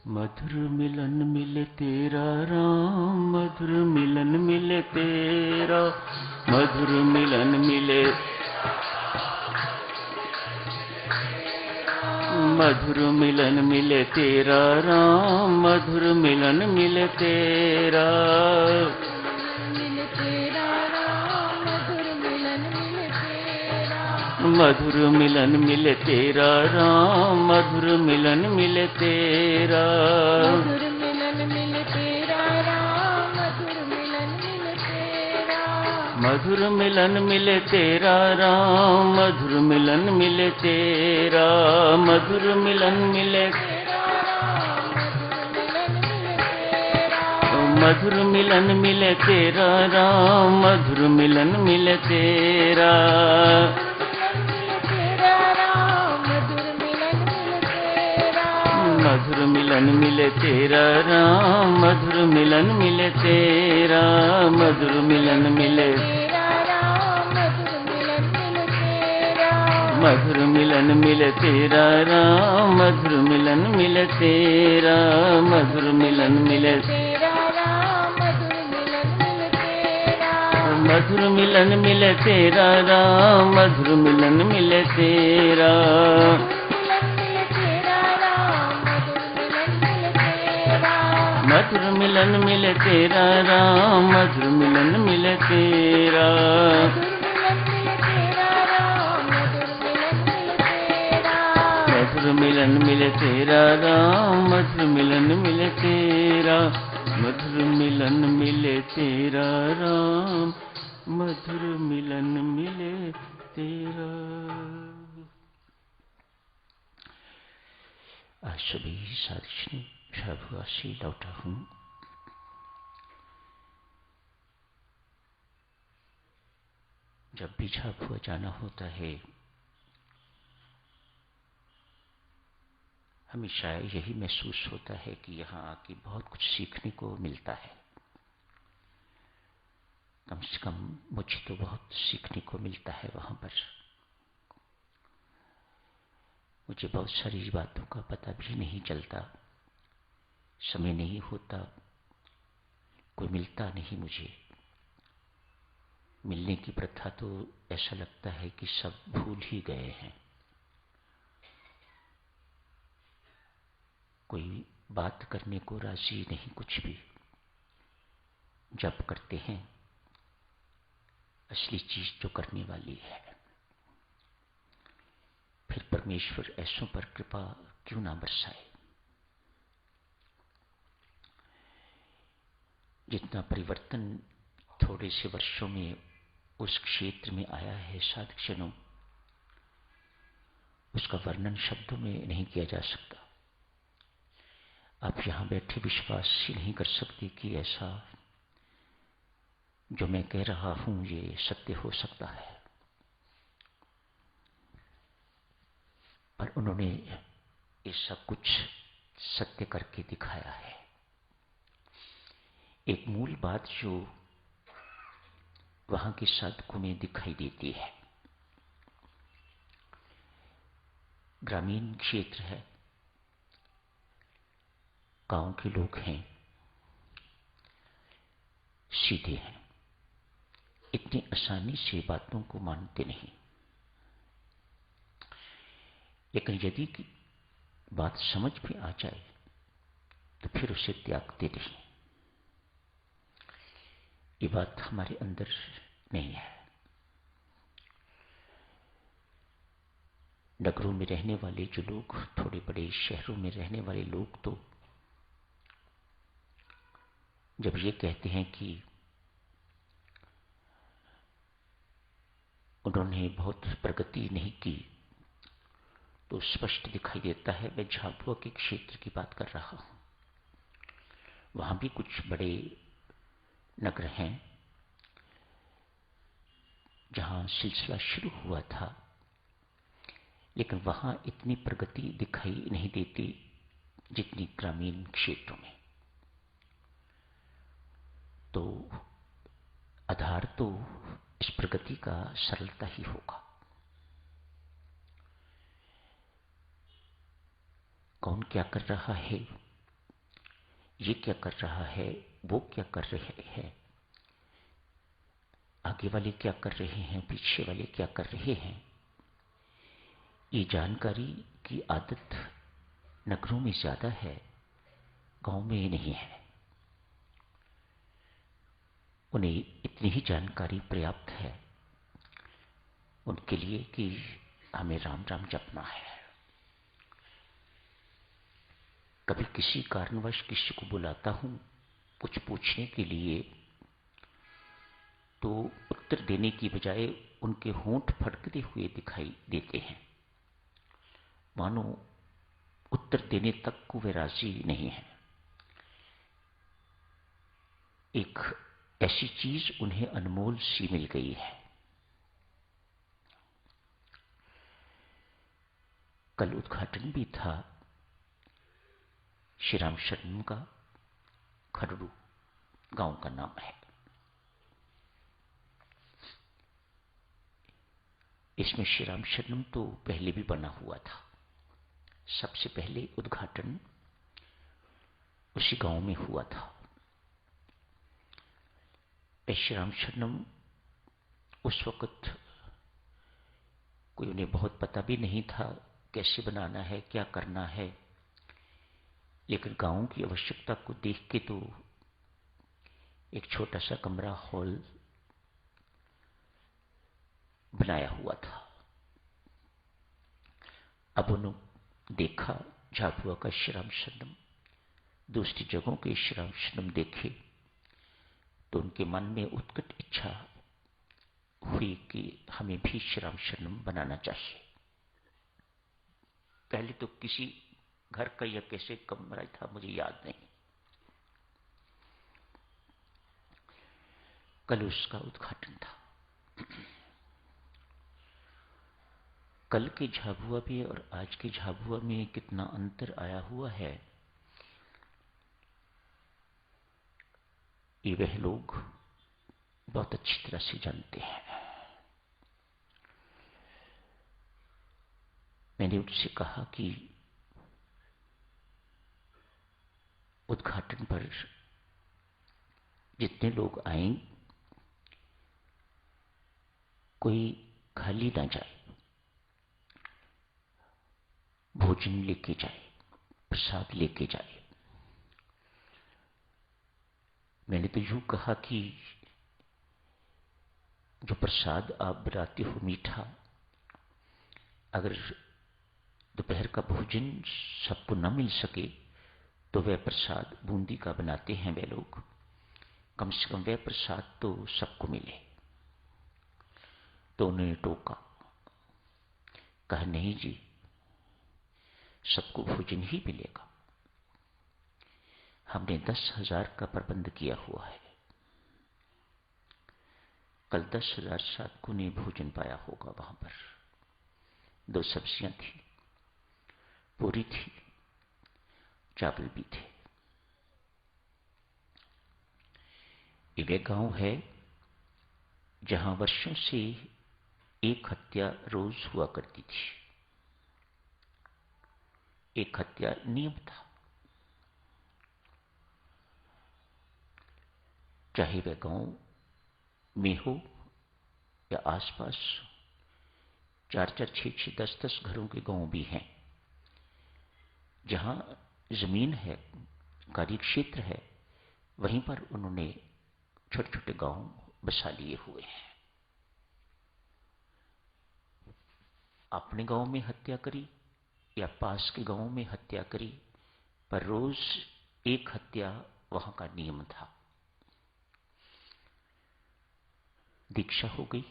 मधुर मिलन मिले तेरा राम, मधुर मिलन मिले तेरा, मधुर मिलन मिले, मधुर मिलन मिले तेरा राम, मधुर मिलन मिले तेरा, मधुर मिलन मिले तेरा राम, मधुर मिलन मिले तेरा, मधुर मिलन मिले तेरा राम, मधुर मिलन मिले तेरा, मधुर मिलन मिले तेरा, मधुर मिलन मिले, मधुर मिलन मिले तेरा राम, मधुर मिलन मिले तेरा, मधुर मिलन मिले तेरा राम, मधुर मिलन मिले तेरा, मधुर मिलन मिले, मधुर मिलन मिले तेरा राम, मधुर मिलन मिले तेरा, मधुर मिलन मिले, मधुर मिलन मिले तेरा राम, मधुर मिलन मिले तेरा, मधुर मिलन मिले तेरा राम, मधुर मिलन मिले तेरा, मधुर मिलन मिले तेरा राम, मधुर मिलन मिले तेरा, मधुर मिलन मिले तेरा राम, मधुर मिलन मिले तेरा। आज सभी साधु शाभुआ से लौटा हूँ। जब भी झाबुआ जाना होता है, हमेशा यही महसूस होता है कि यहाँ आके बहुत कुछ सीखने को मिलता है। कम से कम मुझे तो बहुत सीखने को मिलता है वहाँ पर। मुझे बहुत सारी बातों का पता भी नहीं चलता, समय नहीं होता, कोई मिलता नहीं मुझे। मिलने की प्रथा तो ऐसा लगता है कि सब भूल ही गए हैं। कोई बात करने को राजी नहीं, कुछ भी। जब करते हैं असली चीज जो करने वाली है। फिर परमेश्वर ऐसों पर कृपा क्यों ना बरसाए। जितना परिवर्तन थोड़े से वर्षों में उस क्षेत्र में आया है साधुजनों, उसका वर्णन शब्दों में नहीं किया जा सकता। आप यहां बैठे विश्वास ही नहीं कर सकते कि ऐसा जो मैं कह रहा हूं ये सत्य हो सकता है। पर उन्होंने ये सब कुछ सत्य करके दिखाया है। एक मूल बात जो वहां के साधकों में दिखाई देती है, ग्रामीण क्षेत्र है, गांव के लोग हैं, सीधे हैं, इतनी आसानी से बातों को मानते नहीं। लेकिन यदि की बात समझ में आ जाए तो फिर उसे त्यागते नहीं। ये बात हमारे अंदर नहीं है। नगरों में रहने वाले जो लोग, थोड़े बड़े शहरों में रहने वाले लोग तो जब ये कहते हैं कि उन्होंने बहुत प्रगति नहीं की, तो स्पष्ट दिखाई देता है मैं झाबुआ के क्षेत्र की बात कर रहा हूं। वहां भी कुछ बड़े नगर हैं जहां सिलसिला शुरू हुआ था, लेकिन वहां इतनी प्रगति दिखाई नहीं देती जितनी ग्रामीण क्षेत्रों में। तो आधार तो इस प्रगति का सरलता ही होगा। कौन क्या कर रहा है ये क्या कर रहा है, वो क्या कर रहे हैं, आगे वाले क्या कर रहे हैं, पीछे वाले क्या कर रहे हैं, ये जानकारी की आदत नगरों में ज्यादा है, गांव में नहीं है। उन्हें इतनी ही जानकारी पर्याप्त है उनके लिए कि हमें राम राम जपना है। कभी किसी कारणवश किसी को बुलाता हूं कुछ पूछने के लिए, तो उत्तर देने की बजाय उनके होंठ फड़कते हुए दिखाई देते हैं, मानो उत्तर देने तक को वे राजी नहीं है। एक ऐसी चीज उन्हें अनमोल सी मिल गई है। कल उद्घाटन भी था श्री राम शरणम का, खरड़ू गांव का नाम है। इसमें श्री राम शरणम तो पहले भी बना हुआ था। सबसे पहले उद्घाटन उसी गांव में हुआ था। श्री राम शरणम उस वक्त कोई उन्हें बहुत पता भी नहीं था कैसे बनाना है, क्या करना है, लेकिन गांव की आवश्यकता को देख के तो एक छोटा सा कमरा हॉल बनाया हुआ था। अब उन्होंने देखा झाबुआ का श्री राम शरणम, दूसरी जगहों के श्री राम शरणम देखे तो उनके मन में उत्कट इच्छा हुई कि हमें भी श्री राम शरणम बनाना चाहिए। पहले तो किसी घर का या कैसे कमरा था मुझे याद नहीं। कल उसका उद्घाटन था। कल के झाबुआ में और आज के झाबुआ में कितना अंतर आया हुआ है, ये वह लोग बहुत अच्छी तरह से जानते हैं। मैंने उनसे कहा कि उद्घाटन पर जितने लोग आए कोई खाली ना जाए, भोजन लेके जाए, प्रसाद लेके जाए। मैंने तो यूं कहा कि जो प्रसाद आप बनाते हो मीठा, अगर दोपहर का भोजन सबको न मिल सके तो वह प्रसाद बूंदी का बनाते हैं वे लोग, कम से कम वह प्रसाद तो सबको मिले। तो उन्होंने टोका, कहा नहीं जी, सबको भोजन ही मिलेगा। हमने 10,000 का प्रबंध किया हुआ है। कल 10,000 साधकों ने भोजन पाया होगा। वहां पर 2 सब्जियां थी, पूरी थी, चावल भी थे। ये गांव है जहां वर्षों से एक हत्या रोज हुआ करती थी। एक हत्या नियम था, चाहे वह गांव में हो या आसपास 4-4, 6-6, 10-10 घरों के गांव भी हैं, जहां जमीन है, कार्य क्षेत्र है, वहीं पर उन्होंने छोटे छोटे गांव बसा लिए हुए हैं। अपने गांव में हत्या करी या पास के गांव में हत्या करी, पर रोज एक हत्या वहां का नियम था। दीक्षा हो गई,